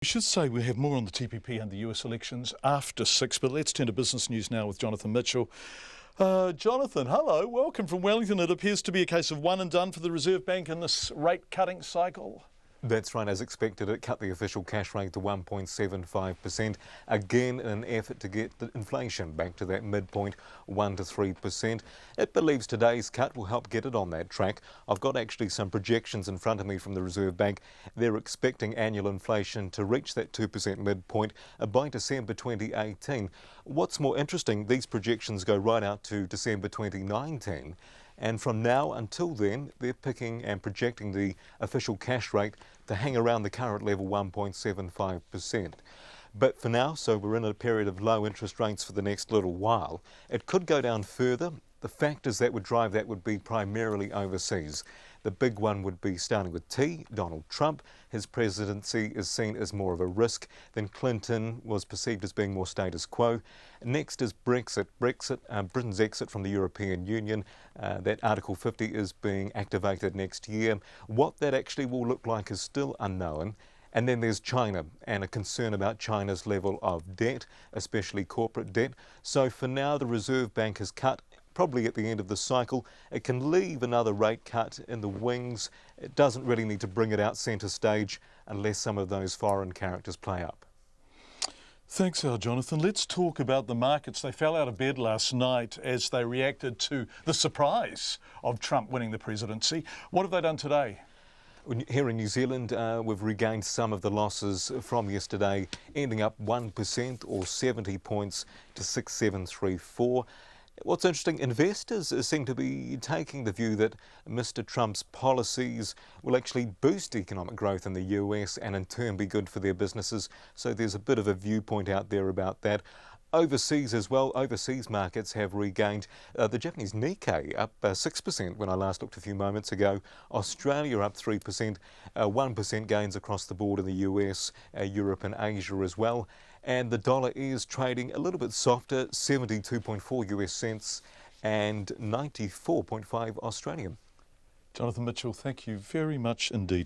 We should say we have more on the TPP and the US elections after 6, but let's turn to business news now with Jonathan Mitchell. Jonathan, hello, welcome from Wellington. It appears to be a case of one and done for the Reserve Bank in this rate cutting cycle. That's right, as expected, it cut the official cash rate to 1.75%, again in an effort to get the inflation back to that midpoint, 1 to 3%. It believes today's cut will help get it on that track. I've got actually some projections in front of me from the Reserve Bank. They're expecting annual inflation to reach that 2% midpoint by December 2018. What's more interesting, these projections go right out to December 2019. And from now until then, they're picking and projecting the official cash rate to hang around the current level, 1.75%. But for now, so we're in a period of low interest rates for the next little while. It could go down further. The factors that would drive that would be primarily overseas. The big one would be, starting with T, Donald Trump. His presidency is seen as more of a risk. Then Clinton was perceived as being more status quo. Next is Brexit. Britain's exit from the European Union. That Article 50 is being activated next year. What that actually will look like is still unknown. And then there's China and a concern about China's level of debt, especially corporate debt. So for now, the Reserve Bank has cut. Probably at the end of the cycle. It can leave another rate cut in the wings. It doesn't really need to bring it out centre stage unless some of those foreign characters play up. Thanks, Jonathan. Let's talk about the markets. They fell out of bed last night as they reacted to the surprise of Trump winning the presidency. What have they done today? Here in New Zealand, we've regained some of the losses from yesterday, ending up 1% or 70 points to 6734. What's interesting, investors seem to be taking the view that Mr. Trump's policies will actually boost economic growth in the US and in turn be good for their businesses. So there's a bit of a viewpoint out there about that. Overseas as well, overseas markets have regained. The Japanese Nikkei up 6% when I last looked a few moments ago. Australia up 3%, 1% gains across the board in the US, Europe and Asia as well. And the dollar is trading a little bit softer, 72.4 US cents and 94.5 Australian. Jonathan Mitchell, thank you very much indeed.